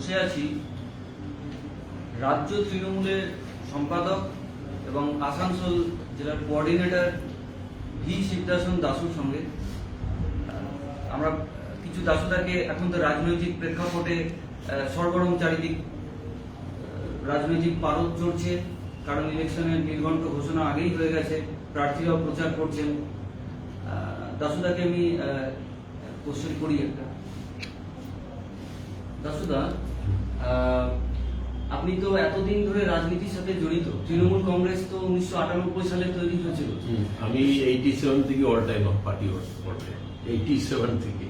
বসে আছি রাজ্য তৃণমূলের সম্পাদক এবং আসানসোল জেলার কোঅর্ডিনেটর ভি সিদ্ধাসন দাসুর সঙ্গে। আমরা কিছু দাসুদাকে এখন তো রাজনৈতিক প্রেক্ষাপটে সরগরম চারিদিক রাজনৈতিক পারদ চড়ছে, কারণ ইলেকশনের নির্ঘণ্ট ঘোষণা আগেই হয়ে গেছে, প্রার্থীরাও প্রচার করছেন। দাসুদাকে আমি কোশ্চেন করি একটা। দাসুদা, আপনি তো এতদিন ধরে রাজনীতির সাথে জড়িত। তৃণমূল কংগ্রেস তো 1998 সালে তৈরি হয়েছিল। আমি 87 থেকে অল টাইম অফ পার্টি করতে 87 থেকে।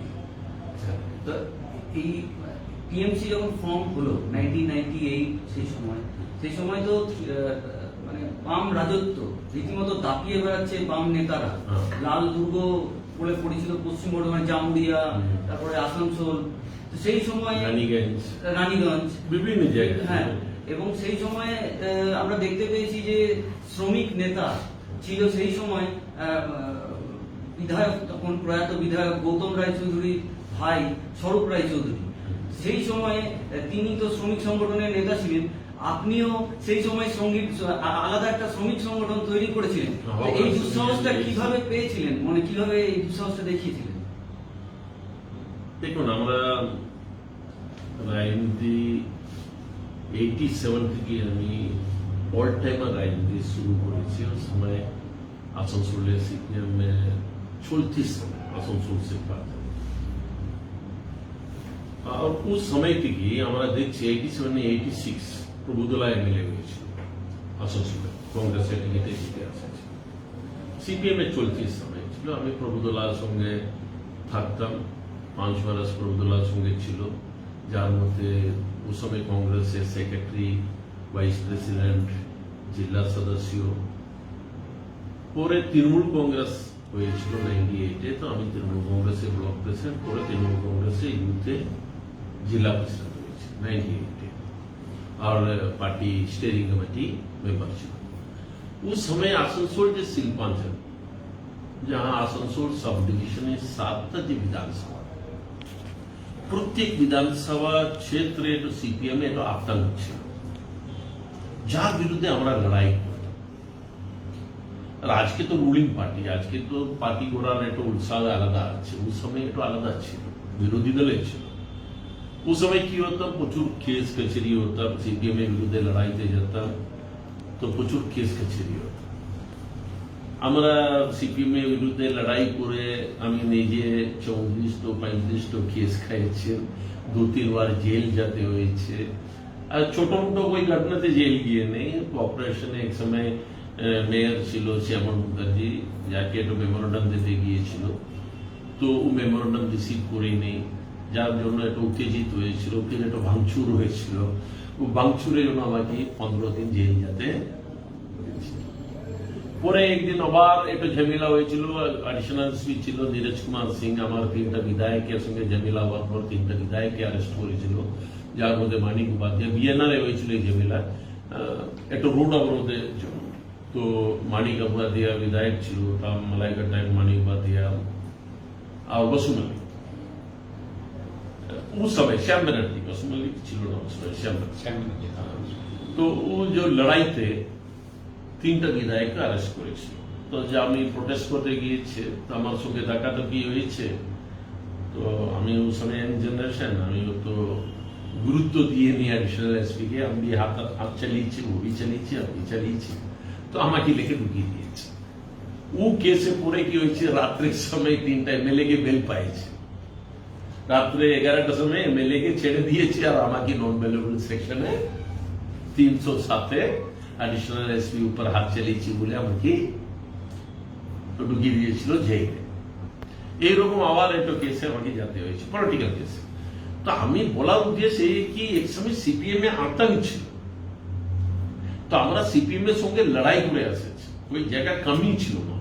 এই টিএমসি যখন ফর্ম হলো 1998, সেই সময় তো মানে বাম রাজত্ব রীতিমতো দাপিয়ে বেড়াচ্ছে বাম নেতারা। লাল দুর্গ বলে পরিচিত পশ্চিম বর্ধমান, জামুরিয়া, তারপরে আসানসোল, সেই সময় রানীগঞ্জ, বিভিন্ন জায়গায়। হ্যাঁ, এবং সেই সময় আমরা দেখতে পেয়েছি যে শ্রমিক নেতা ছিল সেই সময় বিধায়ক, তখন প্রয়াত বিধায়ক গৌতম রায়চৌধুরীর ভাই স্বরূপ রায়চৌধুরী। সেই সময়ে তিনি তো শ্রমিক সংগঠনের নেতা ছিলেন, আপনিও সেই সময় আলাদা একটা শ্রমিক সংগঠন তৈরি করেছিলেন। এই দুঃসাহসটা কিভাবে পেয়েছিলেন, মানে কিভাবে এই দুঃসাহসটা দেখিয়েছিলেন? দেখুন, আমরা রাজনীতি 87 থেকে আমি অল টাইমার রাজনীতি शुरू করেছি। उस समय आसनसोल सीपीएम में चलती समय आसनसोल से बात और उस समय থেকে আমরা দেখছি 87 में 86 প্রভুদলা এমএলএ হয়েছিল আসানসোলে, কংগ্রেসের টিকিটে জিতে আসছে। সিপিএম এর চলতি সময় ছিল, আমি প্রভুদলার সঙ্গে থাকতাম, 5 বছর প্রভুদলার সঙ্গে ছিল, যার মধ্যে उस समय কংগ্রেসের সেক্রেটারি, ভাইস প্রেসিডেন্ট, জেলা সদস্য। পরে তৃণমূল কংগ্রেস হয়েছিল 98-এ, তো আমি তৃণমূল কংগ্রেসের ব্লক প্রেসিডেন্ট, পরে তৃণমূল কংগ্রেসের ইউথে जिला प्रेसिडेंट হয়েছে 98-এ, और पार्टी स्टीयरिंग कमेटी मेंबर ছিল। उस समय आसनसोल जो शिल्पांचल, जहां आसनसोल सब डिविजन 7টা যে বিধানসভা, প্রত্যেক বিধানসভা ক্ষেত্রে তো সিপিএম এর আতঙ্ক ছিল, যার বিরুদ্ধে আমরা লড়াই করতাম। আর আজকে তো রুলিং পার্টি, আজকে তো পার্টি করার একটা উৎসাহ আলাদা আছে, उस समय একটু আলাদা ছিল, বিরোধী দলের ছিল। उस समय কি হতাম, প্রচুর কেস কচেরি হতাম, সিপিএম এর বিরুদ্ধে লড়াইতে যেতাম, তো প্রচুর কেস কচেরি হতো। আমরা সিপিএম এর বিরুদ্ধে লড়াই করে আমি নিজে 34-35 কেস খাইছি, 2-3 বার জেল যেতে হয়েছে। আর ছোট মোটো कोई ঘটনাতে জেল গিয়ে নেই। অপারেশনে এক সময় মেয়র ছিল শ্যামল মুখার্জি, যাকে একটা মেমোরেন্ডাম দিতে গিয়েছিল, তো ও মেমোরেন্ডাম রিসিভ করে নেই, যার জন্য একটা উত্তেজিত হয়েছিল, ফির একটা ভাঙচুর হয়েছিল। ও ভাঙচুরের জন্য আমাকে 15 দিন জেল যেতে হয়েছিল। পরে একদিন আবার একটা ঝামেলা হয়েছিল, অ্যাডিশনাল এসপি ছিল নীরজ কুমার সিং, আমার 3টা বিধায়কের সঙ্গে ঝামেলা হওয়ার পর 3টা বিধায়ককে অ্যারেস্ট করেছিল, যার মধ্যে মানিক উপাধ্যায়। বিএনআর হয়েছিল এই ঝামেলা একটা রোড অবরোধের জন্য। তো মানিক উপাধ্যায় বিধায়ক ছিল, মালাইঘাটায় মানিক উপাধ্যায় আর বসু মল্লিক। उस समय श्याम बनर्जी, बसु मल्लिक ছিল না उस समय, श्याम बनर्जी। তো ও যে লড়াইতে 3টা বিধায়ককে অ্যারেস্ট করেছিল। তো যে আমি প্রোটেস্ট করতে গিয়েছে, তো আমার সঙ্গে দেখা তো কি হয়েছে, তো আমি उस समय यंग जनरेशन, আমি তো গুরুত্ব দিয়ে নি অ্যাডিশনাল এসপি কে, আমি হাত চালিয়েছি, ও भी চালিয়েছি, আমি চালিয়েছি, তো আমাকে লিখে ঢুকিয়ে দিয়েছে। ও কেসে পড়ে কি হয়েছে, রাত্রের সময় 3টা এমএলএ কে বেল পাইছে, রাত্রে 11টার সময় এমএলএ কে ছেড়ে দিয়েছে, আর আমাকে নন বেলেবল সেকশনে 307-এ অ্যাডিশনাল এসপি উপর হাত চালিয়েছি বলে আমাকে ঢুকিয়ে দিয়েছিল জেলে। এইরকম আবার একটা কেসে আমাকে যেতে হয়েছে, পলিটিক্যাল কেসে। তো আমি বলার উদ্দেশ্য কি, এক সময় সিপিএম এ আতঙ্ক ছিল, তো আমরা সিপিএম এর সঙ্গে লড়াই করে এসেছি, ওই জায়গা কমই ছিল না।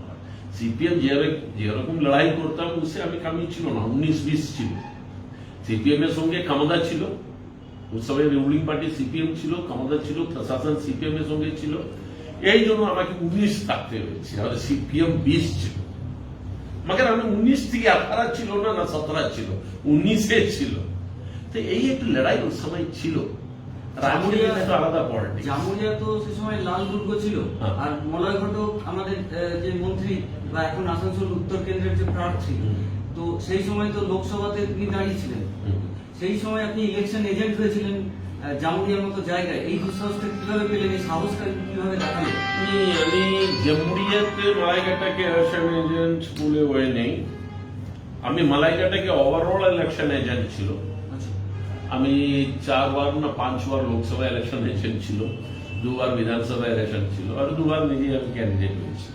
সিপিএম যেরকম লড়াই করতাম, উসে আমি কমই ছিল না, 19-20 ছিল। সিপিএম এর সঙ্গে কামাদা ছিল, उस समय রুলিং পার্টি সিপিএম ছিল, কামাদা ছিল, প্রশাসন সিপিএম এর সঙ্গে ছিল। এই জন্য আমাকে 19 থাকতে হয়েছে, আর সিপিএম 20 ছিল। মগর আমি 19 থেকে 18 ছিল না, 17 ছিল, 19-এ ছিল। তো এই একটু লড়াই ওই সময় ছিল। রাজনীতি তো আলাদা পলিটিক্স। জামুরিয়া তো সে সময় লাল দুর্গ ছিল, হ্যাঁ। আর মলয় ঘটক আমাদের যে মন্ত্রী বা এখন আসানসোল উত্তর কেন্দ্রের যে প্রার্থী, তো সেই সময় তো লোকসভাতে তিনি দাঁড়িয়েছিলেন। সেই সময় আপনি ইলেকশন এজেন্ট হয়েছিলেন জামুরিয়ার মতো জায়গায়। এই দুঃসাহসটা কিভাবে পেলেন, এই সাহসটা কিভাবে দেখালেন? আমি জামুরিয়াতে মালাইকাটাকে ইলেকশন এজেন্ট বলে হয়ে নেই, আমি মালাইকাটাকে ওভারঅল ইলেকশন এজেন্ট ছিল। আচ্ছা। আমি 4 বার না 5 বার লোকসভা ইলেকশন এজেন্ট ছিল, 2 বার বিধানসভা ইলেকশন ছিল, আর 2 বার নিজে আমি ক্যান্ডিডেট হয়েছি।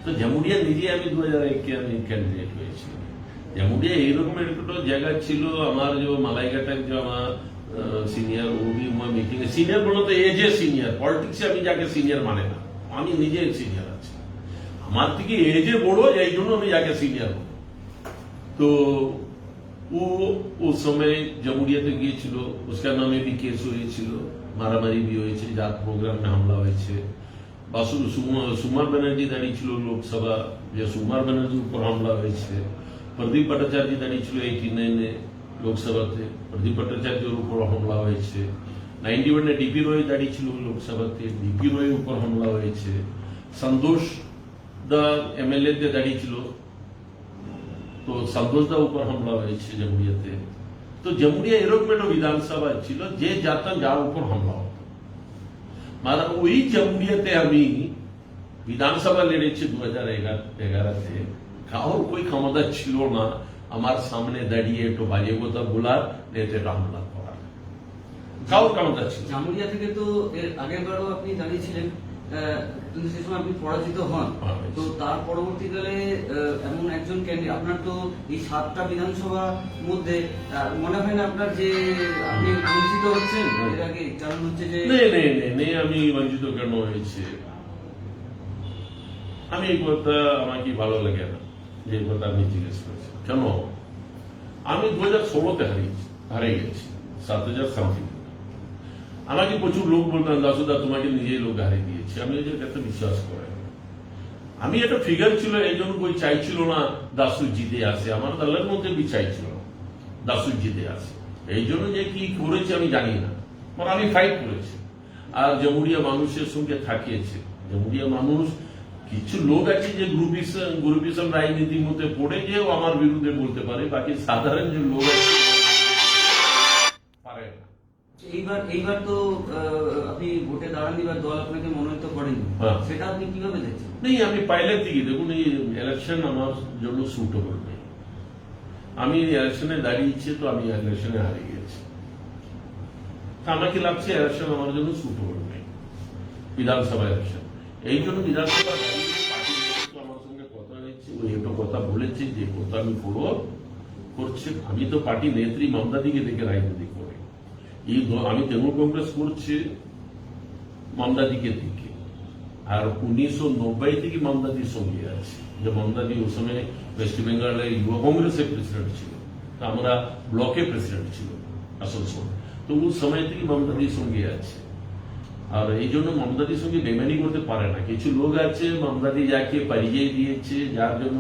তো জামুরিয়া নিজে আমি 2001-কে আমি ক্যান্ডিডেট হয়েছি। জামুরিয়া এইরকম একটা জায়গা ছিল, আমার যে মালাইকাটার যে আমার সিনিয়র, ও भी মিটিং এ সিনিয়র বলো তো এজে সিনিয়র, পলিটিক্সে আমি যাকে সিনিয়র মানে না, আমি নিজে সিনিয়র আছি, আমার থেকে এজে বড়, এই জন্য আমি যাকে সিনিয়র। তো ও उस समय জামুরিয়াতে গিয়েছিল, उसका নামে भी কেস হয়েছিল, মারামারি भी হয়েছে, যার প্রোগ্রামে হামলা হয়েছে। সুমার ব্যানার্জি দাঁড়িয়েছিল লোকসভা, যে সুমার ব্যানার্জির উপর হামলা হয়েছে। প্রদীপ ভট্টাচার্য দাঁড়িয়েছিল 89-এ লোকসভাতে, প্রদীপ ভট্টাচার্যের উপর হামলা হয়েছে। 91-এ ডিপি রয় দাঁড়িয়েছিল লোকসভাতে, ডিপি রয়ের উপর হামলা হয়েছে। সন্তোষ দা এমএলএ তে দাঁড়িয়েছিল, তো সন্তোষ দা উপর হামলা হয়েছে জামুরিয়াতে। তো জামুরিয়া এরকম একটা বিধানসভা ছিল যে যাতা যার উপর হামলা হতো। মানে ওই জামুরিয়াতে আমি বিধানসভা লড়েছি 2011-তে, কারোর কই ক্ষমতা ছিল না আমার সামনে দাঁড়িয়ে একটু বাজে কথা বলার, নেতে হামলা করার, কারোর ক্ষমতা ছিল। জামুরিয়া থেকে তো এর আগের বারও আপনি দাঁড়িয়েছিলেন, কিন্তু সে সময় আপনি পরাজিত হন। তো তার পরবর্তীকালে এমন একজন ক্যান্ডিডেট, আপনার তো এই 7টা বিধানসভা মধ্যে মনে হয় না আপনার যে আপনি বঞ্চিত হচ্ছেন এর আগে? কারণ হচ্ছে যে নেই, আমি বঞ্চিত কেন হয়েছে? আমি এই কথা আমাকে ভালো লাগে না যে কথা আপনি জিজ্ঞেস করেছেন। কেন? আমি 2016-তে হারিয়ে গেছি 7,000 সামথিং। আমাকে প্রচুর লোক বলতেন, দাসুদা তোমাকে নিজেই লোক হারিয়ে দিয়েছে। আমি ওই একটা বিশ্বাস করে, আমি একটা ফিগার ছিল, এই জন্য কই চাইছিল না দাসু জিতে আসে, আমার দলের মধ্যে বি চাইছিল না দাসু জিতে আসে। এই জন্য যে কি করেছে আমি জানি না, মানে আমি ফাইট করেছি। আর জামুরিয়া মানুষের সঙ্গে থাকিয়েছে। জামুরিয়া মানুষ, কিছু লোক আছে যে গ্রুপিজম রাজনীতির মধ্যে পড়ে যেও আমার বিরুদ্ধে বলতে পারে, বাকি সাধারণ যে লোক আছে পারে না। এইবার তো আপনি ভোটে দাঁড়াননি বা দল আপনাকে মনোনীত করেনি, সেটা আপনি কিভাবে দেখছেন? নেই, আমি পাইলে থেকে দেখুন, এই ইলেকশন আমার জন্য সুটেবল নেই। আমি ইলেকশনে দাঁড়িয়েছি, তো আমি ইলেকশনে হারিয়ে গেছি। আমাকে লাগছে ইলেকশন আমার জন্য সুটেবল নেই, বিধানসভা ইলেকশন। এই জন্য বিধানসভা আমার সঙ্গে কথা হয়েছে, ওই একটা কথা বলেছে যে কথা আমি করছি। আমি তো পার্টি নেত্রী মমতা দিকে দেখে রাজনীতি করি। আমি তৃণমূল কংগ্রেস করছি মমতা দিকে দেখে, আর 1990 থেকে মমতা দির সঙ্গে আছে। যে মমতা দি ওই সময় ওয়েস্ট বেঙ্গলের যুব কংগ্রেসের প্রেসিডেন্ট ছিল, আমরা ব্লকের প্রেসিডেন্ট ছিল আসানসোল, তো ওই সময় থেকে মমতা দির সঙ্গে আছে। আর এই জন্য মমতা দির সঙ্গে বেমানি করতে পারে না। কিছু লোক আছে মমতা দি যাকে পরিচয় দিয়েছে, যার জন্য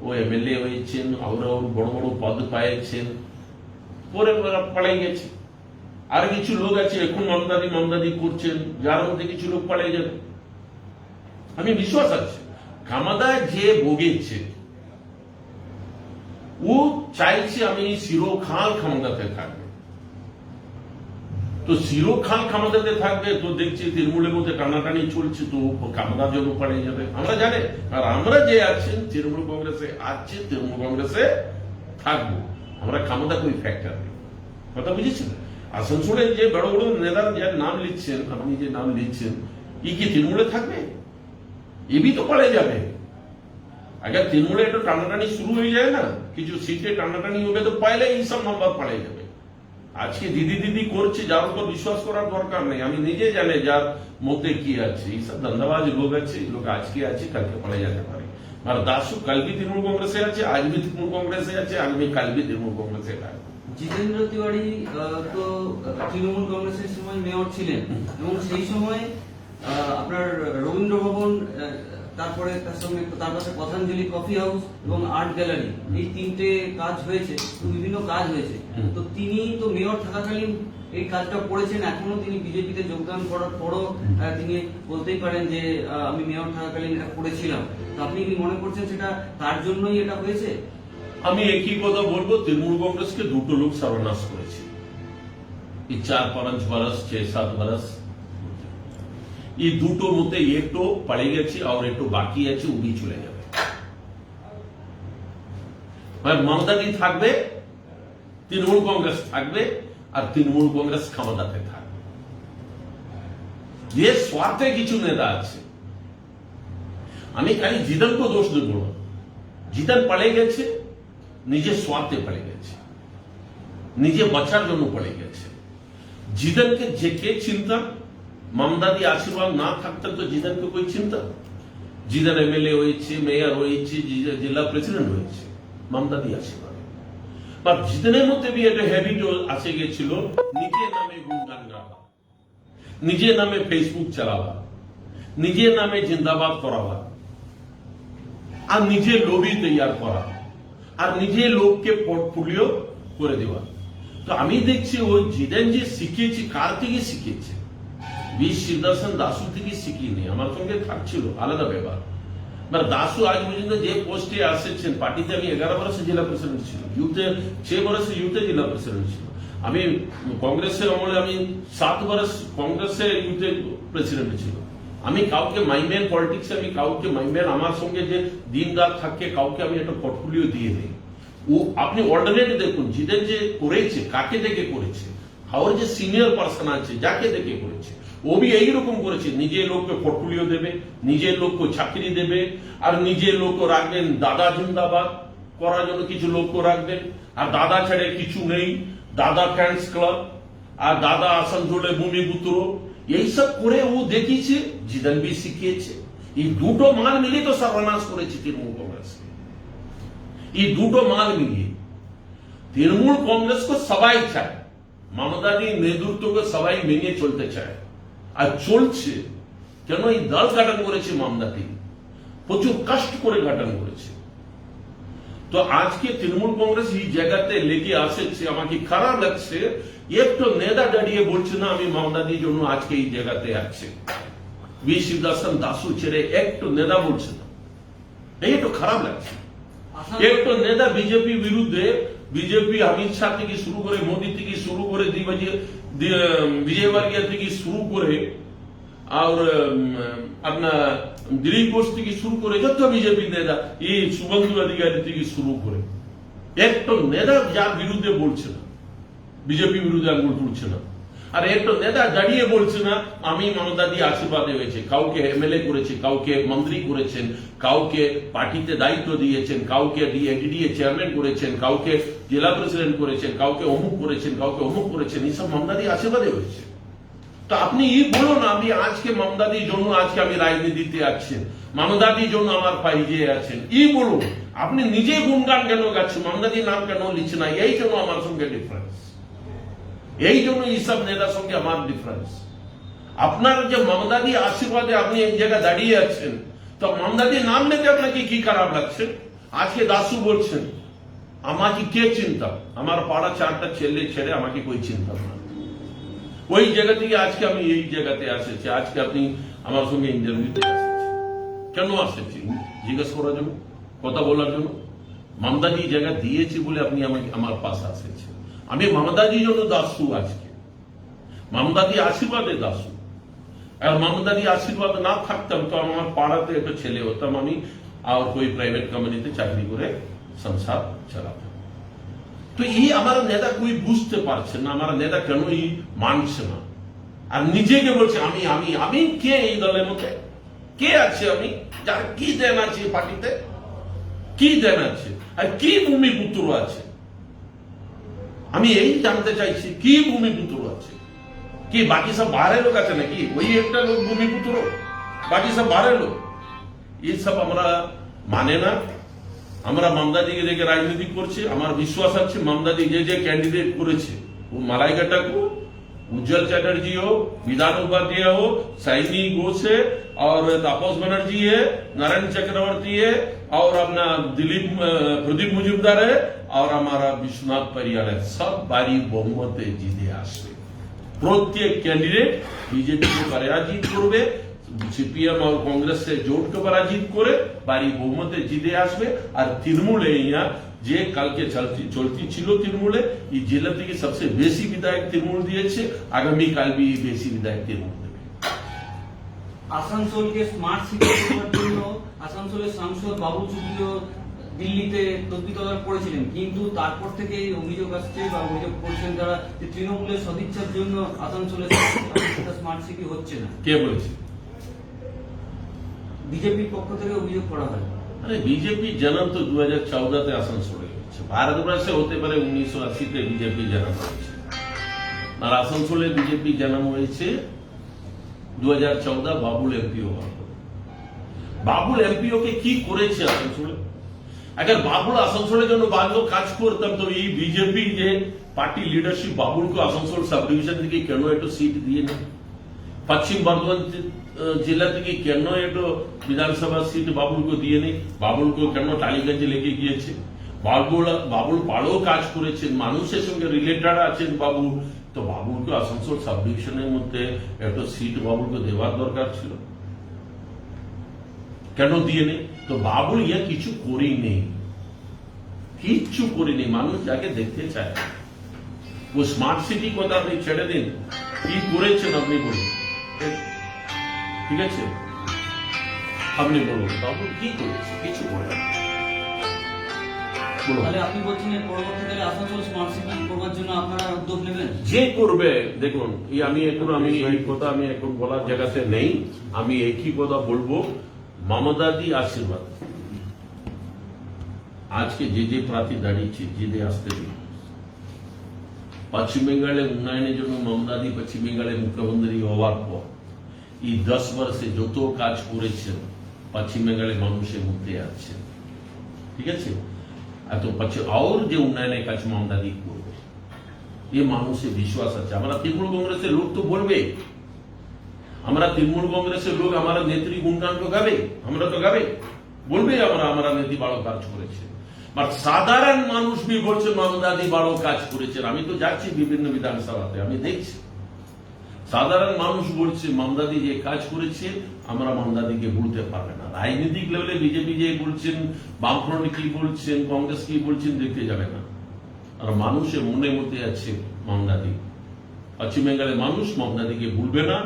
ও এমএলএ হয়েছেন, ওরা বড় বড় পদ পাইছেন, পরে ওরা পালাই গেছে। আর কিছু লোক আছে এখন মমতা দি করছেন, যার মধ্যে কিছু লোক পালাই যাবে। আমি বিশ্বাস আছে ক্ষমতা যে ভোগেছে, ও চাইছে আমি চিরকাল ক্ষমতাতে থাকবে। তো চিরকাল ক্ষমতাতে থাকবে, তো দেখছি তৃণমূলের মধ্যে টানাটানি চলছে, তো ক্ষমতার জন্য পালিয়ে যাবে আমরা জানে। আর আমরা যে আছেন তৃণমূল কংগ্রেসে আছে, তৃণমূল কংগ্রেসে থাকবো, আমরা ক্ষমতা কোই ফ্যাক্টর নেই। কথা বুঝেছেন? আসানসোলের যে বড় বড় নেতার যার নাম লিখছেন, আপনি যে নাম লিখছেন, ই কি তৃণমূলে থাকবে? এবি তো পালিয়ে যাবে। আগে তৃণমূলে একটু টানাটানি শুরু হয়ে যায় না, কিছু সিটে টানাটানি হবে, তো পাইলে এইসব নাম্বার পালিয়ে যাবে। আজকে দিদি করছে, যার উপর বিশ্বাস করার দরকার নেই। আমি নিজে জানে যার মধ্যে কি আছে, এইসব ধন্দাবাজ লোক আছে, এই লোক আজকে আছে, কালকে পালিয়ে যেতে পারে। আর দাসু কাল भी তৃণমূল কংগ্রেসে আছে, আজ भी তৃণমূল কংগ্রেসে আছে, আগামী কাল भी তৃণমূল কংগ্রেসে থাকবে। জিতেন্দ্র তিওয়ারি তো তৃণমূল কংগ্রেসের সময় মেয়র ছিলেন, এবং সেই সময় আপনার রবীন্দ্র ভবন তারপরে তার পাশে পতঞ্জলি কফি হাউস এবং আর্ট গ্যালারি, এই তিনটে কাজ হয়েছে, বিভিন্ন কাজ হয়েছে। তো তিনি তো মেয়র থাকাকালীন এই কাজটা করেছেন, এখনো তিনি বিজেপিতে যোগদান করার পরও তিনি বলতেই পারেন যে আমি মেয়র থাকাকালীন এটা করেছিলাম। তো আপনি কি মনে করছেন সেটা তার জন্যই এটা হয়েছে? আমি একই কথা বলবো, তৃণমূল কংগ্রেসকে দুটো লোক সর্বনাশ করেছে এই 4-5 বরস 6-7 বরস। এই দুটো মধ্যে একটু পড়ে গেছে আর একটু বাকি আছে, উনি চলে যাবে। মমতাদি থাকবে, তৃণমূল কংগ্রেস থাকবে, আর তৃণমূল কংগ্রেস ক্ষমতাতে থাকবে। যে স্বার্থে কিছু নেতা আছে, আমি খালি জিদনকে দোষ দেব না। জিদন পড়ে গেছে, নিজের স্বার্থে পড়ে গেছে, নিজে বাঁচার জন্য পড়ে গেছে। জিদনকে যে কে চিন্তা, মমতাদি আশীর্বাদ না থাকতেন তো জিদনকে কই চিন্তা? জিদন এমএলএ হয়েছে, মেয়র হয়েছে, জেলা প্রেসিডেন্ট হয়েছে মমতাদি আশীর্বাদ। বা জিদনের মধ্যে भी একটা হ্যাবিট আসে গেছিল, নিজের নামে গুণগান গাওয়া, নিজের নামে ফেসবুক চালাবা, নিজের নামে জিন্দাবাদ করাবা, আর নিজের লবি তৈয়ার করা, আর নিজের লোককে পোর্টফোলিও করে দেওয়া। তো আমি দেখছি ওই জিদেন যে শিখেছি, কার থেকে শিখেছে? বি শিবদর্শন দাসু থেকে শিখিনি, আমার সঙ্গে থাকছিল, আলাদা ব্যাপার। দাসু আজ পর্যন্ত যে পোস্টে আসেছেন, পার্টিতে আমি 11 বছর জেলা প্রেসিডেন্ট ছিল, ইউথে 6 বছর ইউথে জেলা প্রেসিডেন্ট ছিল, আমি কংগ্রেসের আমলে আমি 7 বছর কংগ্রেসের ইউথে প্রেসিডেন্ট ছিল। আমি কাউকে মাইম্যান পলিটিক্স, আমি কাউকে মাইম্যান আমার সঙ্গে যে দিন রাত থাকে, কাউকে আমি একটা পোর্টফোলিও দিয়ে দিই। ও আপনি অল্টারনেটিভ দেখুন, জিদেন যে করেছে, কাকে দেখে করেছে, আর যে সিনিয়র পার্সন আছে যাকে দেখে করেছে, ও भी এইরকম করেছে। নিজের লোককে পোর্টফোলিও দেবে, নিজের লোককে চাকরি দেবে, আর নিজের লোকও রাখবেন দাদা জিন্দাবাদ করার জন্য, কিছু লোকও রাখবেন। আর দাদা ছেড়ে কিছু নেই, দাদা ফ্যান্স ক্লাব, আর দাদা আসানসোলে ভূমিপুত্র, এইসব করে ও দেখিয়েছে, জিদন भी শিখিয়েছে। এই দুটো মাল মিলে তো সর্বনাশ করেছে তৃণমূল কংগ্রেস। এই দুটো মাল মিলিয়ে তৃণমূল কংগ্রেসকে সবাই চায়, মমতাদির নেতৃত্বকে সবাই মেনে চলতে চায়, আর চলছে। কেন? এই দল গঠন করেছে মমতাদি, প্রচুর কষ্ট করে গঠন করেছে। তো আজকে তৃণমূল কংগ্রেস এই জায়গাতে লেগে আসছে, আমাকে খারাপ লাগছে। একটু নেতা দাঁড়িয়ে বলছে না আমি মমতাদির জন্য আজকে এই জায়গাতে আছে, বি শিবদাসন দাসু ছেড়ে একটু নেতা বলছে না, এই একটু খারাপ লাগছে। একটু নেতা বিজেপি বিরুদ্ধে, বিজেপি অমিত শাহ থেকে শুরু করে, মোদী থেকে শুরু করে, বিজয় বর্গিয়া থেকে শুরু করে, আর আপনার দিলীপ ঘোষ থেকে শুরু করে, যত বিজেপি নেতা, এই শুভেন্দু অধিকারী থেকে শুরু করে, একটু নেতা যার বিরুদ্ধে বলছে না, বিজেপি বিরুদ্ধে আঙুল তুলছে না। আর একটু নেতা দাঁড়িয়ে বলছে না আমি মমতাদি আশীর্বাদে হয়েছে, কাউকে এমএলএ করেছে, কাউকে মন্ত্রী করেছেন, কাউকে পার্টিতে দায়িত্ব দিয়েছেন, কাউকে ডিএডিএ চেয়ারম্যান করেছেন, কাউকে জেলা প্রেসিডেন্ট করেছেন, কাউকে অমুক করেছেন, কাউকে অমুক করেছেন, এইসব মমতাদি আশীর্বাদে হয়েছে। তো আপনি বলুন আমি আজকে মমতাদির জন্য আজকে আমি রাজনীতিতে আছেন, মমতাদির জন্য আমার পাইজে আছেন, বলুন। আপনি নিজে গুণগান কেন গাচ্ছেন, মমতাদির নাম কেন লিখছেন না? এই জন্য আমার সঙ্গে ডিফারেন্স, এই জন্য এইসব নেতার সঙ্গে আমার ডিফারেন্স। আপনার যে মমতাদি আশীর্বাদে আপনি এই জায়গায় দাঁড়িয়ে আছেন, তো মমতাদির নাম নিতে আপনাকে কি খারাপ লাগছে? আজকে দাসু বলছেন আমাকে কে চিন্তা, আমার পাড়া 4টা ছেলে ছেড়ে আমাকে কই চিন্তা না। ওই জায়গা থেকে আজকে আমি এই জায়গাতে আসেছি, আজকে আপনি আমার সঙ্গে ইন্টারভিউতে আসেছেন, কেন আসেছি? জিজ্ঞেস করার জন্য, কথা বলার জন্য। মমতাদি জায়গা দিয়েছি বলে আপনি আমাকে আমার পাশে আসেছেন। আমি মমতাদির জন্য দাসু, আজকে মমতাদি আশীর্বাদে দাসু। আর মমতাদি আশীর্বাদ না থাকতাম তো আমার পাড়াতে একটা ছেলে হতাম আমি, আর कोई প্রাইভেট কোম্পানিতে চাকরি করে সংসার চালাতাম। তো এই আমার নেতা কই বুঝতে পারছে না, আমার নেতা কেন এই মানছে না, আর নিজেকে বলছে আমি আমি আমি কে? এই দলের মধ্যে কে আছে? আমি যার কি দেন আছে পার্টিতে, কি দেন আছে, আর কি ভূমিপুত্র আছে? আমি এই জানতে চাইছি কি ভূমিপুত্র আছে? কি বাকি সব বাহারের লোক আছে নাকি? ওই একটা লোক ভূমিপুত্র, বাকি সব বাহারের লোক? এই সব আমরা মানে না। আমরা মমতাদিকে দেখে রাজনীতি করছি। আমার বিশ্বাস আছে মমতাদি যে যে ক্যান্ডিডেট করেছে ও মালাইকাটাকে ও उज्जवल चैटर्जी हो, विधान उपाध्याय हो, सैनी घोष है और तापस बनर्जी है, नारायण चक्रवर्ती है और अपना प्रदीप मुजुमदार है और हमारा विश्वनाथ परियार है। सब भारी बहुमते जीते आसবে। প্রত্যেক ক্যান্ডিডেট বিজেপিকে পরাজিত করবে, সিপিএম আর কংগ্রেসকে জোটকে পরাজিত করে ভারী বহুমতে জিতে আসবে। আর তৃণমূলে ইয়া যে কালকে চলতি ছিল তৃণমূলে এই জেলা থেকে সবচেয়ে বেশি বিধায়ক তৃণমূল দিয়েছে, আগামীকাল বি বেশি বিধায়ক তৃণমূল দেবে। আসানসোলকে স্মার্ট সিটি করার জন্য আসানসোলের সাংসদ বাবু চুকিও দিল্লিতে তদবির করেছিলেন, কিন্তু তারপর থেকে অভিযোগ আসছে বা অভিযোগ করছেন তারা যে তৃণমূলের সদিচ্ছার জন্য আসানসোলের স্মার্ট সিটি হচ্ছে না। কে বলেছে? বিজেপির পক্ষ থেকে অভিযোগ করা হয়। আরে বিজেপি জন্ম তো 2014 আসানসোলে হয়েছে। ভারতবর্ষে হতে পারে 1980 বিজেপি জন্ম হয়েছে, আর আসানসোলে বিজেপি জন্ম হয়েছে 2014 বাবুল এমপিও হওয়ার পর। বাবুল এমপিও কে কি করেছে আসানসোলে? अगर बाबुल आसनसोल जब भालो काज करतम तो ये बीजेपी जे पार्टी लीडरशिप बाबुल को आसनसोल सब डिविजन থেকে কেন একটু সিট দিয়ে না? পশ্চিম বর্ধমান জেলা থেকে কেন একটু বিধানসভা সিট বাবুলকে দিয়ে নেই? বাবুলকে কেন টালিগঞ্জে লেগে গিয়েছে? বাবুল ভালো কাজ করেছেন, মানুষের সঙ্গে রিলেটেড আছেন বাবুল, তো বাবুলকে আসানসোল সাব ডিভিশনের মধ্যে একটু সিট বাবুলকে দেওয়ার দরকার ছিল, কেন দিয়ে নেই? তো বাবুল ইয়া কিছু করেই নেই, কিচ্ছু করেনি, মানুষ যাকে দেখতে চায়। ও স্মার্ট সিটি কথা আপনি ছেড়ে দিন, কি করেছেন আপনি বলুন, ঠিক আছে? আপনি বলুন বাবুল কি করেছে? কিছু করে না। তাহলে আপনি বলছেন এর পরবর্তীকালে আসানসোল স্মার্ট সিটি করবার জন্য আপনারা উদ্যোগ নেবেন? যে করবে দেখুন, আমি এই কথা আমি এখন বলার জায়গাতে নেই। আমি একই কথা বলবো, মমতাদি আশীর্বাদ আজকে যে প্রার্থী দাঁড়িয়েছে জিতে আসতে দিন। পশ্চিম বেঙ্গলের উন্নয়নের জন্য মমতাদি পশ্চিম বেঙ্গলের মুখ্যমন্ত্রী হওয়ার পর এই 10 বছরে যত কাজ করেছেন পশ্চিম বেঙ্গলের মানুষের মধ্যে আছে, ঠিক আছে? এত আর যে উন্নয়নের কাজ মমতাদি করবে এ মানুষের বিশ্বাস আছে। আমরা তৃণমূল কংগ্রেসের লোক তো বলবে, আমরা তৃণমূল কংগ্রেসের লোক আমরা নেত্রী গুণগান তো গাবে, আমরা তো গাবে, বলবে আমরা নেত্রী বড় কাজ করেছে। বাট সাধারণ মানুষ বি বলছে মমতাদি বড় কাজ করেছেন। আমি তো যাচ্ছি বিভিন্ন বিধানসভাতে, আমি দেখছি সাধারণ মানুষ বলছে মমতাদি যে কাজ করেছে আমরা মমতাদিকে ভুলতে পারবে না। রাজনৈতিক লেভেলে বিজেপি যে বলছেন, বামফ্রন্ট কি বলছেন, কংগ্রেস কি বলছেন দেখতে যাবে না, আর মানুষের মনের মধ্যে আছে মমতাদি। পশ্চিম বেঙ্গলের মানুষ মমতাদিকে ভুলবে না,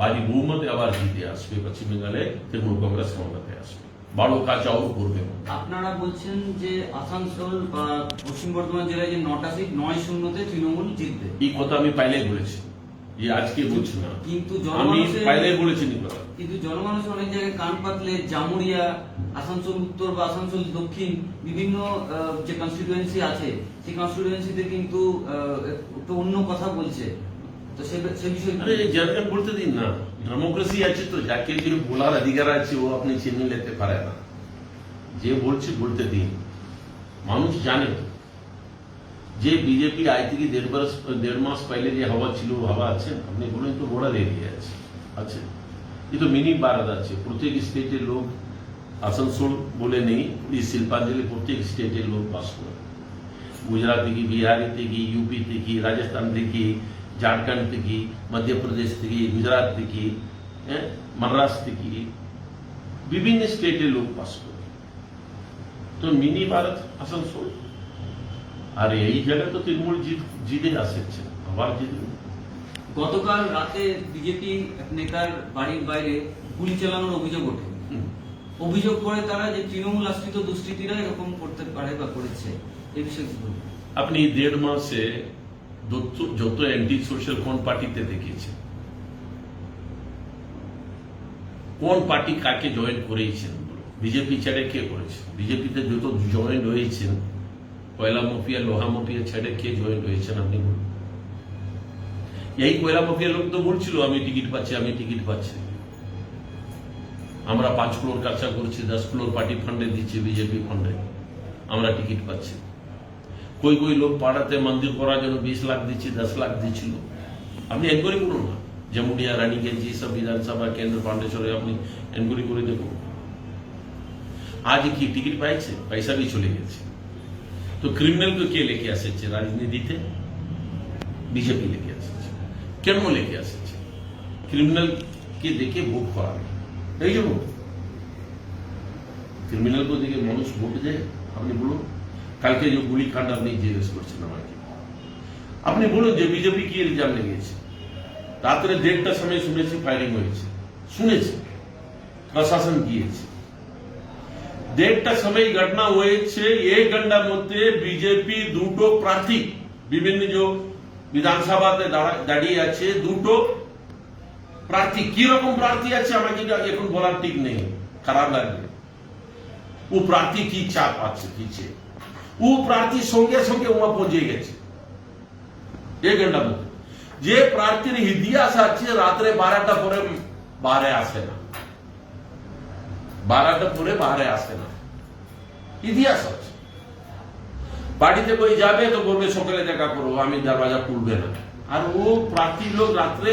ভারী বহুমতে আবার জিতে আসবে। পশ্চিম বেঙ্গলে তৃণমূল কংগ্রেস ক্ষমতাতে আসবে, বড় কাজ আরও করবে। আপনারা বলছেন যে আসানসোল বা পশ্চিম বর্ধমান জেলায় যে 9টা সিট 9-0 তৃণমূল জিতবে, এই কথা আমি পাইলে বলেছি, যে আজকে বলছি না, কিন্তু আমি পাইলে বলেছি নি কথা। কিন্তু জনমানুষ অনেক জায়গায় কান পাতলে জামুরিয়া, আসানসোল উত্তর বা আসানসোল দক্ষিণ বিভিন্ন যে কনস্টিটিউয়েন্সি আছে সেই কনস্টিটিউয়েন্সিতে কিন্তু একটু অন্য কথা বলছে। তো সে বিষয়ে আরে জায়গা বলতে দিন না, ডেমোক্রেসি আছে তো, যাকে যে বলার অধিকার আছে ও আপনি চিনে নিতে পারে না, যে বলছে বলতে দিন। মানুষ জানে যে বিজেপি আজ থেকে 1.5 মাস পহলে যে হাওয়া ছিল হাওয়া আছে, আপনি বলেন তো বর্ডার এরিয়া আছে, ये तो मिनी भारत আছে। প্রত্যেক স্টেটের লোক আসানসোল বলে নেই, এই শিল্পাঞ্চলে প্রত্যেক স্টেটের লোক বাস করে। গুজরাট থেকে, বিহার থেকে, ইউপি থেকে, রাজস্থান থেকে, झारखंड থেকে, मध्य प्रदेश থেকে, गुजरात থেকে, महाराष्ट्र থেকে, বিভিন্ন স্টেটের লোক বাস করে। তো মিনি ভারত আসানসোল, আর এই জায়গায় তো তৃণমূল জিতে আসছে, আবার জিতবে। গতকাল রাতে বিজেপি নেতার বাড়ির বাইরে গুলি চালানোর অভিযোগ ওঠে, অভিযোগ করে তারা যে তৃণমূল আশ্রিত দুষ্কৃতীরা এরকম করতে পারে বা করেছে, এই বিষয়ে কি বলবেন? আপনি 1.5 মাসে যত অ্যান্টি সোশ্যাল কোন পার্টিতে দেখিয়েছেন, কোন পার্টি কাকে জয়েন করেছেন? বিজেপি ছেড়ে কে করেছে? বিজেপিতে যত জয়েন হয়েছেন, কয়লা মাফিয়া, লোহা মাফিয়া ছেড়ে কে জয়েন হয়েছেন আপনি বলুন? এই কয়লা মাফিয়া লোক তো বলছিল আমি টিকিট পাচ্ছি, আমি টিকিট পাচ্ছি, আমরা 5 crore খরচা করছি, 10 crore পার্টি ফান্ডে দিচ্ছি, বিজেপি ফান্ডে, আমরা টিকিট পাচ্ছি। कोई लोग पाड़ाते मंदिर করার জন্য 20 লাখ দিচ্ছি, 10 লাখ দিচ্ছিল, আপনি এনকোয়ারি করুন না, জামুডিয়া, রানীগঞ্জ, সব বিধানসভা কেন্দ্র, পান্ডেশ্বরে আপনি এনকোয়ারি করে দেখুন। আজ কি টিকিট পাইছে? পয়সা भी চলে গেছে। তো ক্রিমিনাল কে কে লেকে আসছে রাজনীতিতে? বিজেপি লেকে আসছে। কেন লেকে আসছে? ক্রিমিনাল কে দেখে ভোট করাবে, এই জন্য। ক্রিমিনাল को দেখে মানুষ ভোট দেয়? আপনি বলুন। কালকে যে গুলিকাণ্ড আপনি জিজ্ঞেস করছেন আমাকে, আপনি বলুন যে বিজেপি কি ইলজাম লেগেছে? রাত্রে 1:30টার সময় শুনেছি ফায়ারিং হয়েছে, শুনেছি, প্রশাসন গিয়েছে। 1:30টার সময় ঘটনা হয়েছে। 1 ঘন্টার মধ্যে বিজেপি দুটো প্রার্থী বিভিন্ন যে বিধানসভাতে দাঁড়িয়ে আছে, দুটো প্রার্থী, কি রকম প্রার্থী আছে আমাকে এখন বলার ঠিক নেই, খারাপ লাগবে। ও প্রার্থী কি চাপ আছে পিছিয়ে, ও প্রার্থী সঙ্গে সঙ্গে ওয়া পৌঁছে গেছে 1 ঘন্টার মধ্যে। যে প্রার্থীর ইতিহাস আছে রাত্রে 12টা পরে বাইরে আসে না, 12টা পরে বাইরে আসে না, ইতিহাস আছে। বাড়িতে কই যাবে তো বলবে সকালে দেখা করো, আমি দরজা খুলবে না। আর ও প্রার্থী লোক রাত্রে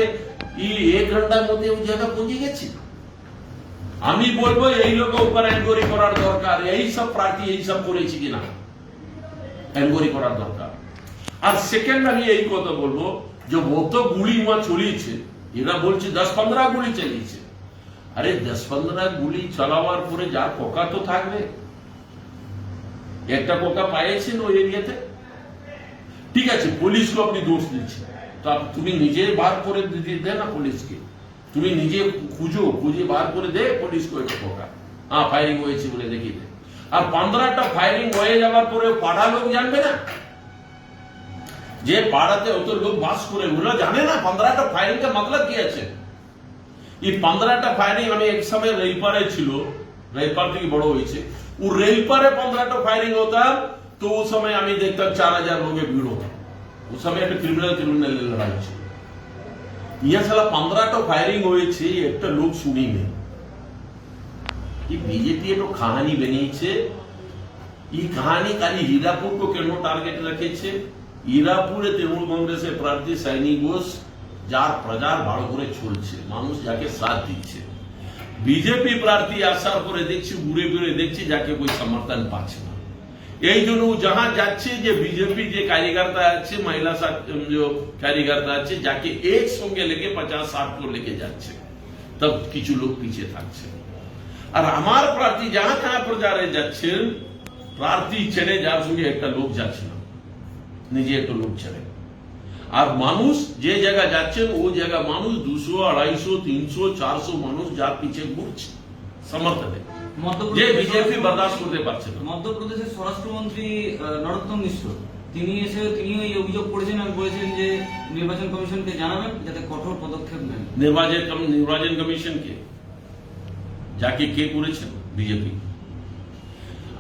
1 ঘন্টার মধ্যে ওই জায়গা পৌঁছে গেছে। আমি বলবো এই লোকের উপর এনকোয়ারি করার দরকার, এই সব প্রার্থী এই সব করেছে কিনা এনকোয়ারি করার দরকার। আর সেকেন্ড আমি এই কথা বলবো যে মতো গুলি ওয়া চলিয়েছে, এরা বলছে 10-15 গুলি চালিয়েছে। আরে 10-15 গুলি চালাবার পরে যার পোকা তো থাকবে, একটা পোকা পাইছেন ওই এরিয়াতে, ঠিক আছে। পুলিশকে আপনি দোষ দিচ্ছেন, তো তুমি নিজে বার করে দে না পুলিশকে, তুমি নিজে খুঁজে বার করে দে পুলিশকে একটা পোকা, হ্যাঁ ফায়ারিং হয়েছে বলে দেখিয়ে দে। আর 15টা ফায়ারিং হয়ে যাওয়ার পরে পাড়া লোক জানবে না, যে পাড়াতে অত লোক বাস করে ওরা জানে না 15টা ফায়ারিং কা মতলব কি আছে। এই 15টা ফায়ারিং আমি এক সময় রেলপারে ছিল, রেলপার থেকে বড় হয়েছে, ও রেলপারে 15টা ফায়ারিং হতাম, তো उस समय আমি দেখতাম 4000 লোকের ভিড় হতো। उस समय একটা ক্রিমিনাল লড়াই ছিল। ইয়া সালা 15টা ফায়ারিং হয়েছে, একটা লোক শুনি নেই। এই বিজেপি একটা কাহিনী বানিয়েছে। এই কাহিনী খালি হীরাপুর को কেন টার্গেট রেখেছে? হীরাপুরে তৃণমূল কংগ্রেসের প্রার্থী সাইনি ঘোষ যার প্রচার ভালো করে চলছে, মানুষ যাকে সাথ দিচ্ছে। বিজেপি প্রার্থী আসার পরে দেখছি ঘুরে ঘুরে দেখছি যাকে কোই সমর্থন পাচ্ছে না। এই জন্য যাহা যাচ্ছে যে বিজেপি যে কার্যকর্তা আছে, মহিলা যে কার্যকর্তা আছে, যাকে একসঙ্গে লেগে 50-60 को लेके যাচ্ছে, তব কিছু লোক পিছিয়ে থাকছে। আর আমার প্রার্থী যাহা তাহা প্রচারে যাচ্ছেন, প্রার্থী ছেড়ে যার সঙ্গে একটা লোক যাচ্ছে না, নিজে একটা লোক ছেড়ে। আর মানুষ যে জায়গা যাচ্ছেন ও জায়গা মানুষ 200, 250, 300, 400 মানুষ যার পিছিয়ে ঘুরছে সমর্থনে, যে বিজেপি বরদাস্ত করতে পারছে না। মধ্যপ্রদেশের স্বরাষ্ট্রমন্ত্রী নরোত্তম মিশ্র তিনিও এই অভিযোগ করেছেন আর বলেছেন যে নির্বাচন কমিশনকে জানাবেন যাতে কঠোর পদক্ষেপ নেন। নির্বাচন কমিশনকে যাকে কে করেছেন? বিজেপি।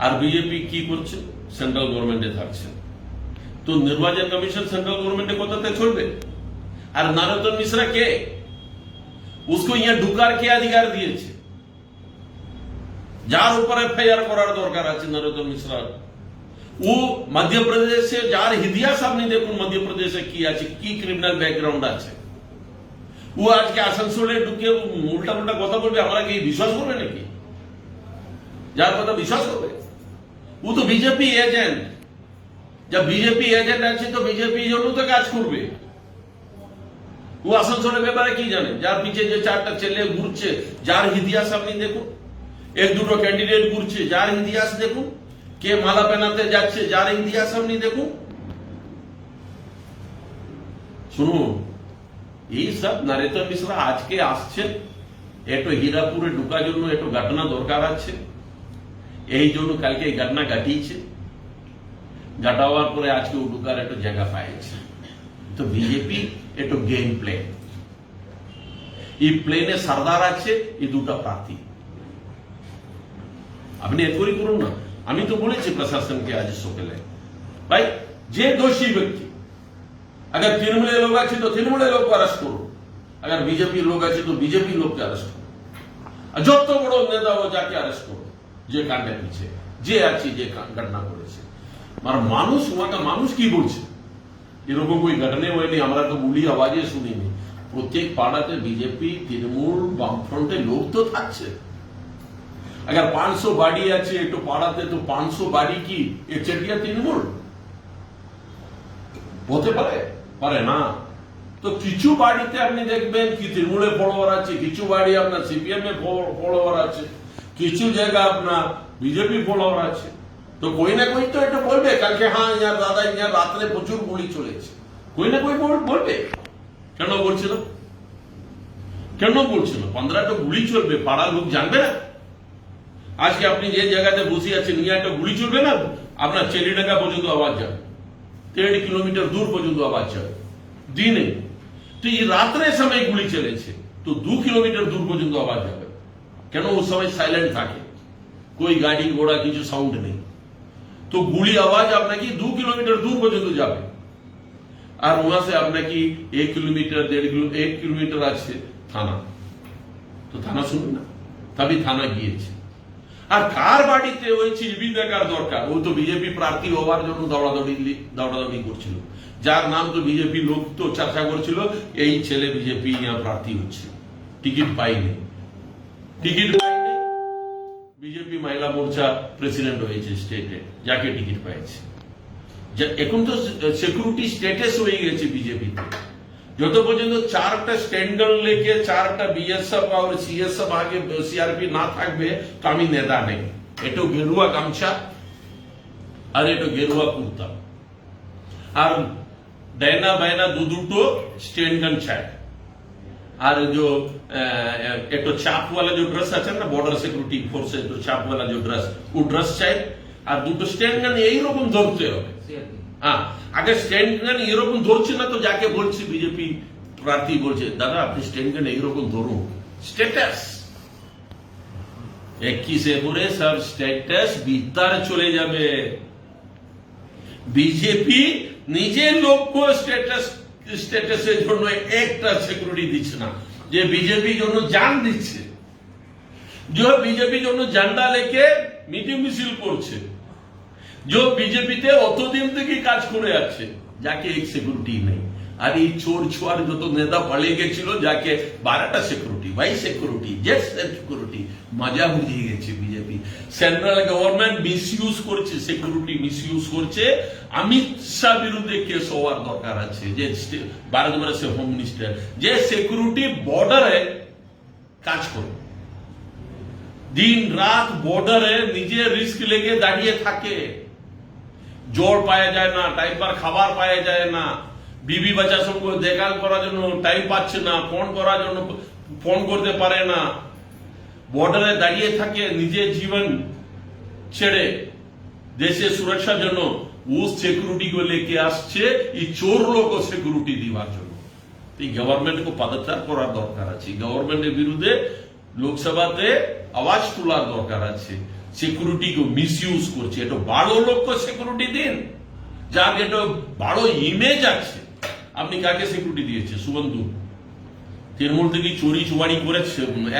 আর বিজেপি কি করছে? সেন্ট্রাল গভর্নমেন্টে থাকছে। তো নির্বাচন কমিশন সেন্ট্রাল গভর্নমেন্টে কোথাতে চলবে? আর নরোত্তম মিশ্রা কে? उसको यहाँ ঢুকার কে অধিকার দিয়েছে? যার উপর এফআইআর করার দরকার আছে নরোত্তম মিশ্রা, ও মধ্যপ্রদেশে যার ইতিহাস আপনি দেখুন, মধ্যপ্রদেশে কি আছে, কি ক্রিমিনাল ব্যাকগ্রাউন্ড আছে। ও আজকে আসানসোলে ঢুকে উল্টা উল্টা কথা বলবে, আমরা কি বিশ্বাস করবে নাকি? যার কথা বিশ্বাস করবে? ও তো বিজেপি এজেন্ট। जब বিজেপি এজেন্ট আছে তো বিজেপি জন্য তো কাজ করবে। ও আসানসোলের ব্যাপারে কি জানে? যার পিছিয়ে যে 4টা ছেলে ঘুরছে, যার ইতিহাস আপনি দেখুন, 1-2 ক্যান্ডিডেট ঘুরছে, যার ইতিহাস দেখুন, কে মালা পেনাতে যাচ্ছে, যার ইতিহাস আপনি দেখুন। শুনুন, এই সব নরোত্তম মিশ্রা আজকে আসছেন, একটু হীরাপুরে ঢুকার জন্য একটু ঘটনা দরকার আছে, এই জন্য কালকে এই ঘটনা ঘটিয়েছে। ঘটাবার পরে আজকে ও ঢুকার একটু জায়গা পাইছে। তো বিজেপি একটু গেম প্লে, এই প্লেনে সর্দার আছে এই দুটা প্রার্থী। আপনি এনকোয়ারি করুন না। আমি তো বলেছি প্রশাসনকে আজ সকালে, ভাই যে দোষী ব্যক্তি, अगर तृणमूल लोग আছে তো তৃণমূল লোককে অ্যারেস্ট করুন, अगर বিজেপি লোক আছে তো বিজেপি লোককে অ্যারেস্ট করুন, আর যত বড় নেতা ও যাকে অ্যারেস্ট করুন, যে কাণ্ডের পিছে যে আছে, যে ঘটনা করেছে। আর মানুষ ওয়াকা মানুষ কি বলছে, এরকম কোই ঘটনা হয়নি, আমরা তো গুলি আওয়াজে শুনিনি। প্রত্যেক পাড়াতে বিজেপি তৃণমূল বামফ্রন্টে লোক তো থাকছে। अगर 500 বাড়ি আছে একটু পাড়াতে, তো 500 বাড়ি কি একচেটিয়া তৃণমূল হতে পারে? পারে না। তো কিছু বাড়িতে আপনি দেখবেন কি তৃণমূলের ফলোয়ার আছে, কিছু বাড়ি আপনার সিপিএম এর ফলোয়ার আছে, কিছু জায়গা আপনার বিজেপি ফলোয়ার আছে। তো কই না কই তো এটা বলবে কালকে, হ্যাঁ ইয়ার দাদা ইয়ার রাত্রে প্রচুর গুলি চলেছে, কই না কই বলবে। কেন বলছিল? কেন বলছিল? 15টা গুলি চলবে, পাড়ার লোক জানবে না? আজকে আপনি যে জায়গাতে বসে আছেন নিয়ে একটা গুলি চলবে না, আপনার চেলিডাঙ্গা পর্যন্ত আওয়াজ যাবে, 3 কিলোমিটার দূর পর্যন্ত আওয়াজ যাবে দিনে। তো এই রাত্রে সময় গুলি চলেছে, তো 2 কিলোমিটার দূর পর্যন্ত আওয়াজ যাবে। কেন? ওই সময় সাইলেন্ট থাকে, कोई গাড়ি ঘোড়া কিছু সাউন্ড নেই। তো গুলি আওয়াজ আপনাকে 2 কিলোমিটার দূর পর্যন্ত যাবে। আর वहां से আপনাকে 1 কিলোমিটার 1 কিলোমিটার আছে থানা, তো থানা শুনুন না, তবে থানা গিয়েছে। আর কার বাড়িতে হয়েছে এবি দেখার দরকার। ও তো বিজেপি প্রার্থী হওয়ার জন্য দৌড়াদৌড়ি করছিল, যার নাম তো বিজেপি লোক তো চর্চা করছিল, এই ছেলে বিজেপি প্রার্থী হচ্ছে, টিকিট পাইনি। বিজেপি মহিলা মোর্চা প্রেসিডেন্ট হয়েছে স্টেটে, যাকে টিকিট পেয়েছে। এখন তো সিকিউরিটি স্টেটাস হয়ে গেছে বিজেপিতে। যত পর্যন্ত 4টা স্ট্যান্ডার্ড লেকে 4টা বিএসএফ আর সিএসএফ আগে সিআরপি না থাকবে, তো আমি নেতা নেই। এটা গেরুয়া গামছা আর এটা গেরুয়া কুর্তা, আর ডাইনা বাইনা দুটো স্ট্যান্ডার্ড চাই। আর जो एक तो चाप वाला जो ड्रेस আছে না, বর্ডার সিকিউরিটি ফোর্সের তো চাপ वाला जो ड्रेस, ও ड्रेस চাই। আর দুটো স্ট্যান্ড গান এইরকম ধরতে হবে। হ্যাঁ, আগে স্ট্যান্ড গান এরকম ধরছে না, তো যাকে বলছি বিজেপি প্রার্থী বলছে, দাদা আপনি স্ট্যান্ড গান এইরকম ধরুন। স্ট্যাটাস 21 পরে সব স্ট্যাটাস বিদ্যার চলে যাবে। বিজেপি নিজের লোককে স্ট্যাটাসের জন্য একটা সিকিউরিটি দিচ্ছে না, যে বিজেপির জন্য জান দিচ্ছে, যে বিজেপির জন্য ঝান্ডা লেকে মিটিং মিছিল করছে, যে বিজেপিতে অতদিন থেকে কাজ করে আছে, যাকে এক সিকিউরিটি নেই। আর এই চোর ছোয়ার যত নেতা পালিয়ে গেছিল, যাকে 12টা সিকিউরিটি, 22 সিকিউরিটি, জেট সিকিউরিটি, মজা বুঝিয়ে গেছে বিজেপি। সেন্ট্রাল গভর্নমেন্ট মিসইউজ করছে, সিকিউরিটি মিসইউজ করছে। অমিত শাহ বিরুদ্ধে কেস হওয়ার দরকার আছে, যে ভারতবর্ষের হোম মিনিস্টার, যে সিকিউরিটি বর্ডারে কাজ করে, দিন রাত বর্ডারে নিজে রিস্ক লেগে দাঁড়িয়ে থাকে। জল পাওয়া যায় না, টাইম পার খাবার পাওয়া যায় না, বিবি বাচ্চার সঙ্গে দেখা করার জন্য টাইম পাচ্ছে না, ফোন করার জন্য ফোন করতে পারে না, বর্ডারে দাঁড়িয়ে থাকে নিজের জীবন ছেড়ে দেশের সুরক্ষার জন্য। ও সিকিউরিটি को लेके আসছে এই চোর লোক সিকিউরিটি দেওয়ার জন্য। এই গভর্নমেন্টকে পদত্যাগ করার দরকার আছে, গভর্নমেন্টের বিরুদ্ধে লোকসভাতে আওয়াজ তোলার দরকার আছে। সিকিউরিটিকে মিসইউজ করছে, এটা ভালো লোককে সিকিউরিটি দিন, যার এটা ভালো ইমেজ আছে। আপনি কাকে সিকিউরিটি দিয়েছে? শুভেন্দু তৃণমূল থেকে চুরি চুমারি করে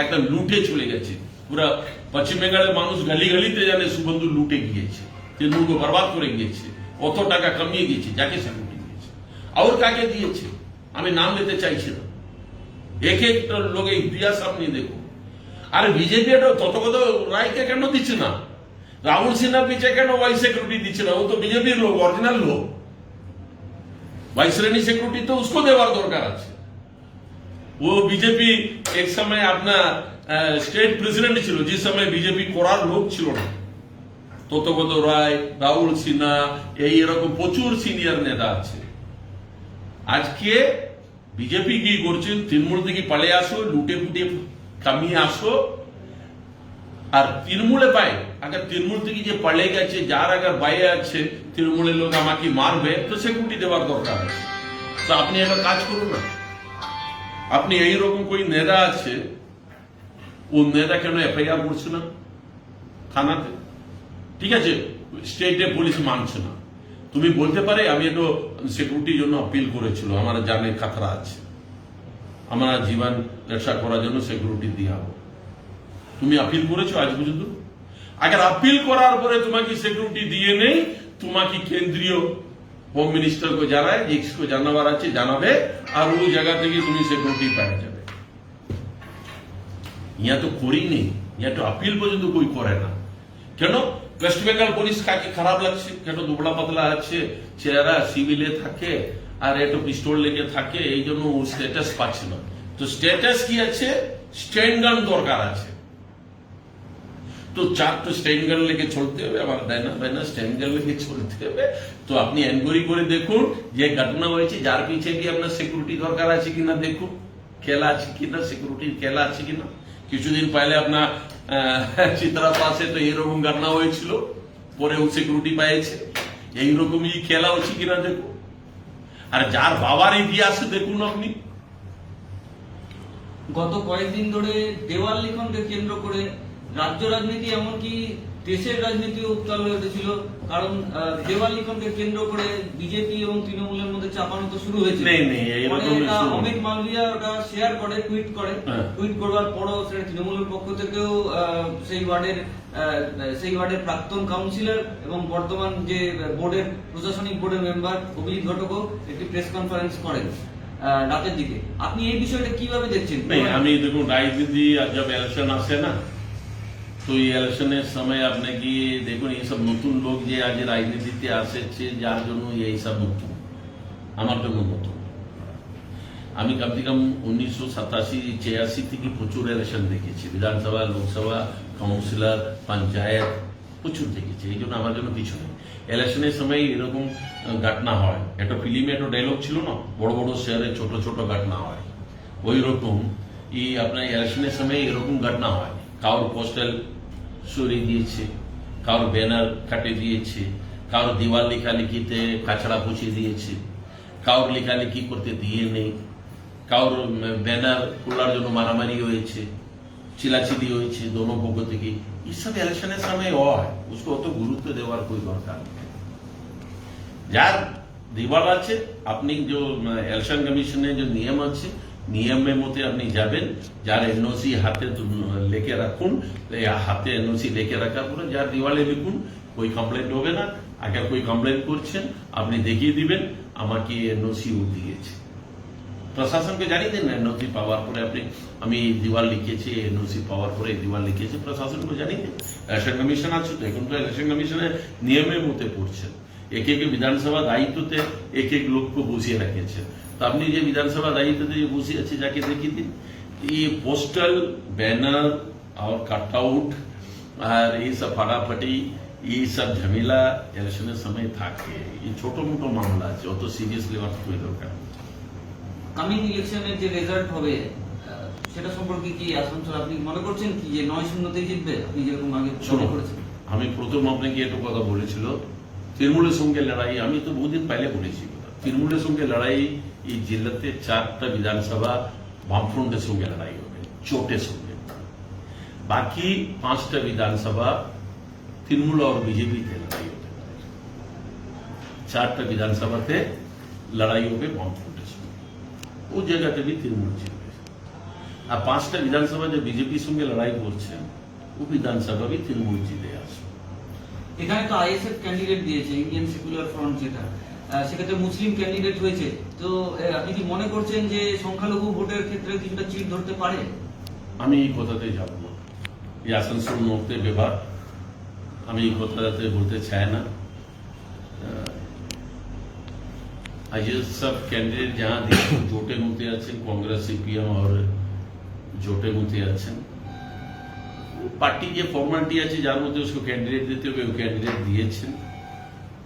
একটা লুটে চলে গেছে। পুরা পশ্চিম বেঙ্গলের মানুষ গলি গলিতে জানে শুভেন্দু লুটে গিয়েছে, তৃণমূলকে বরবাদ করে গিয়েছে, অত টাকা কামিয়ে গিয়েছে। যাকে সিকিউরিটি দিয়েছে আর কাকে দিয়েছে আমি নাম নিতে চাইছি না, এক একটা লোকের ইতিহাস আপনি দেখুন। আর বিজেপি এটা তথাগত রায়কে কেন দিচ্ছে না? রাহুল সিনহা পিছে কেন ওয়াই সিকিউরিটি দিচ্ছে না? ও তো বিজেপির লোক, অরিজিনাল লোক। वाई श्रेणी सिक्योरिटी तो उसको देवार दरकार আছে। वो बीजेपी एक समय अपना स्टेट प्रेसिडेंट ছিল, যে সময় বিজেপি করার লোক ছিল না। তথাগত রায়, রাহুল সিনহা, এই এরকম প্রচুর সিনিয়র নেতা আছে। আজকে বিজেপি কি করছে? তৃণমূল থেকে পালিয়ে আসো, লুটে ফুটে কামিয়ে আসো। আর তৃণমূলে পায়, আগে তৃণমূল থেকে যে পালিয়ে গেছে, যার আগে বাইরে আছে তৃণমূলের লোক আমাকে মারবে, তো সিকিউরিটি দেওয়ার দরকার আছে। তো আপনি একটা কাজ করুন না, আপনি এইরকম কোই নেতা আছে, ও নেতা কেন এফআইআর করছে না থানাতে? ঠিক আছে, স্টেটে পুলিশ মানছে না, তুমি বলতে পারে আমি একটু সিকিউরিটির জন্য আপিল করেছিল, আমার জানের খাতরা আছে, আমার জীবন রক্ষা করার জন্য সিকিউরিটি দিয়া হবে। তুমি আপিল করেছো আজ পর্যন্ত? আগে আপিল করার পরে তোমাকে সিকিউরিটি দিয়ে নেই, তোমাকে কেন্দ্রীয় হোম মিনিস্টার को जाना है जिसको জানাবার আছে জানাবে আর ওই জায়গা থেকে তুমি সিকিউরিটি পাওয়া যাবে ইয়া তো করি নেই ইয়া তো আপিল পর্যন্ত কই করে না কেন ওয়েস্ট বেঙ্গল পুলিশ কাকে খারাপ লাগছে কেন দুবলা পাতলা আছে চেহারা সিভিলে থাকে আর একটু পিস্তল লেগে থাকে এই জন্য ও স্ট্যাটাস পাচ্ছে না তো স্ট্যাটাস কি আছে স্ট্যান্ড গান দরকার আছে তো চার তো স্ট্যান্ড গান লেগে চলতে হবে আমার দেয় না স্ট্যান্ড গান লেগে চলতে হবে তো আপনি এনকোয়ারি করে দেখুন যে ঘটনা হয়েছে যার পিছে কি আপনার সিকিউরিটি দরকার আছে কিনা দেখুন খেলা আছে কিনা সিকিউরিটির খেলা আছে কিনা কিছুদিন পহলে আপনার চিত্রা পাশে তো এরকম ঘটনা হয়েছিল পরে ও সিকিউরিটি পেয়েছে এইরকমই খেলা হচ্ছে কিনা দেখুন আর যার বাবার ইতিহাস দেখুন আপনি গত কয়েকদিন ধরে দেওয়াল লিখনকে কেন্দ্র করে রাজ্য রাজনীতি এমনকি দেশের রাজনীতি উত্তাল হয়ে উঠেছিল কারণ দেওয়াল লিখনকে কেন্দ্র করে বিজেপি এবং তৃণমূলের মধ্যে চাপানো শুরু হয়েছে অমিত মালভিয়া ওটা শেয়ার করে টুইট করবার পরও সেটা তৃণমূলের পক্ষ থেকেও সেই ওয়ার্ডের প্রাক্তন কাউন্সিলর এবং বর্তমান যে প্রশাসনিক বোর্ডের মেম্বার অভিজিৎ ঘটকও একটি প্রেস কনফারেন্স করেন রাতের দিকে আপনি এই বিষয়টা কিভাবে দেখছেন আমি দেখুন রাজনীতি जब इलेक्शन আসে না তো এই ইলেকশনের সময় আপনি কি দেখুন এই সব নতুন লোক যে আজ রাজনীতিতে আসছে যার জন্য এই সব নতুন আমার জন্য নতুন আমি কমসে কম 1987-86 থেকে প্রচুর ইলেকশন দেখেছি বিধানসভা লোকসভা কাউন্সিলর পঞ্চায়েত প্রচুর দেখেছি এই জন্য আমার জন্য কিছু নেই ইলেকশনের সময় এরকম ঘটনা হয় একটা ফিল্মে একটা ডায়লগ ছিল না বড় বড় শহরে ছোট ছোট ঘটনা হয় ওই রকম এই আপনার ইলেকশনের সময় এরকম ঘটনা হয় কারোর পোস্টাল সরিয়ে দিয়েছে কারোর ব্যানার কাটে দিয়েছে কারোর দেওয়াল লেখালেখিতে কাছড়া পুছিয়ে দিয়েছে কারোর লেখালেখি করতে দিয়ে নেই কারোর ব্যানার খোলার জন্য মারামারি হয়েছে চিলাচিলি হয়েছে দোনো পক্ষ থেকে এইসব ইলেকশনের সময় হয় उसको অত গুরুত্ব দেওয়ার কোই দরকার যার দেওয়াল আছে আপনি যে ইলেকশন কমিশনের যে নিয়ম আছে নিয়মের মধ্যে আপনি যাবেন যার এনওসি হাতে লেখে রাখুন হাতে এনওসি লেখে রাখার পরে যার দেওয়ালে লিখুন কোই কমপ্লেন হবে না আগে কোই কমপ্লেন করছেন আপনি দেখিয়ে দিবেন আমাকে এনওসি ও দিয়েছে প্রশাসনকে জানিয়ে দিন এনওসি পাওয়ার পরে আপনি আমি দেওয়াল লিখেছি এনওসি পাওয়ার পরে দেওয়াল লিখেছি প্রশাসনকে জানিয়ে দিন ইলেকশন কমিশন আছে তো এখন তো ইলেকশন কমিশনের নিয়মের মধ্যে পড়ছেন এক এক বিধানসভা দায়িত্বতে এক এক লোককে বসিয়ে রেখেছে তো আপনি যে বিধানসভা দায়িত্বতে যে বসে আছে যাকে দেখিয়ে দিন এই পোস্টাল ব্যানার আর কাট আউট আর এই সব ফাটাফাটি এই সব ঝামেলা ইলেকশনের সময় থাকে এই ছোট মোটো মামলা আছে অত সিরিয়াস নেওয়ার কোনো দরকার কামিং ইলেকশনের যে রেজাল্ট হবে সেটা সম্পর্কে কি আশঙ্কা আপনি মনে করছেন কি যে 9-0 জিতবে আপনি যেরকম আগে করেছেন আমি প্রথম আপনাকে একটু কথা বলেছিল তৃণমূলের সঙ্গে লড়াই আমি তো বহুদিন পহলে বলেছি তৃণমূলের সঙ্গে লড়াই এই জেলাতে 4টা বিধানসভা বামফ্রন্টের সঙ্গে লড়াই হবে চোটের সঙ্গে বাকি 5টা বিধানসভা তৃণমূল আর বিজেপিতে লড়াই হবে 4টা বিধানসভাতে লড়াই হবে বামফ্রন্টের সঙ্গে ও জায়গাতে भी তৃণমূল জিতবে আর 5টা বিধানসভা যে বিজেপির সঙ্গে লড়াই করছে ও বিধানসভা भी তৃণমূল জিতে আসবে এখানে তো আইএসএফ ক্যান্ডিডেট দিয়েছে ইন্ডিয়ান সেকুলার ফ্রন্ট যেটা সেক্ষেত্রে মুসলিম ক্যান্ডিডেট হয়েছে তো আপনি কি মনে করছেন যে সংখ্যালঘু ভোটের ক্ষেত্রে কিছুটা চিট ধরতে পারে আমি এই কথাতে যাব না এই আসানসোল নর্থে ব্যাপার আমি এই কথাতে বলতে চাই না আজ সব ক্যান্ডিডেট যাহা দেখুন জোটের মধ্যে আছেন কংগ্রেস সিপিএম আর জোটের মধ্যে আছেন পার্টি যে ফর্মালিটি আছে যার মধ্যে उसको ক্যান্ডিডেট দিতে হবে ও ক্যান্ডিডেট দিয়েছেন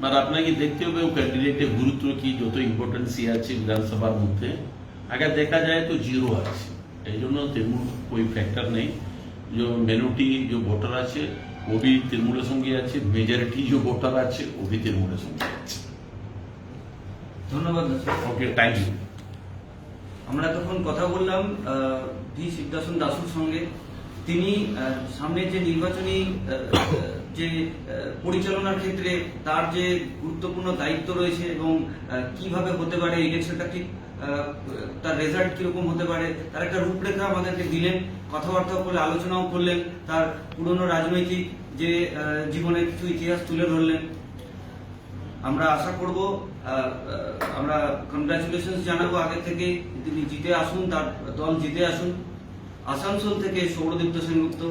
আর আপনাকে দেখতে হবে ও ক্যান্ডিডেটের গুরুত্ব কি যত ইম্পর্টেন্সি আছে বিধানসভার মধ্যে আগে দেখা যায় তো জিরো আছে এই জন্য তৃণমূল কোই ফ্যাক্টর নেই যে মিনোরিটি যে ভোটার আছে ও भी তৃণমূলের সঙ্গে আছে মেজরিটি যে ভোটার আছে ও भी তৃণমূলের সঙ্গে আছে ধন্যবাদ ওকে থ্যাংক ইউ আমরা তখন কথা বললাম ভি সিদ্ধাসন দাসুর সঙ্গে তিনি সামনে যে নির্বাচনী যে পরিচালনার ক্ষেত্রে তার যে গুরুত্বপূর্ণ দায়িত্ব রয়েছে এবং কিভাবে হতে পারে ইলেকশনটা ঠিক তার রেজাল্ট কিরকম হতে পারে তার একটা রূপরেখা আমাদেরকে দিলেন কথাবার্তা করে আলোচনাও করলেন তার পুরনো রাজনৈতিক যে জীবনের কিছু ইতিহাস তুলে ধরলেন আমরা আশা করব, আমরা কনগ্রাচুলেশন জানাবো আগে থেকে, তিনি জিতে আসুন, তার দল জিতে আসুন। আসানসোল থেকে সৌরদীপ্ত সেনগুপ্ত।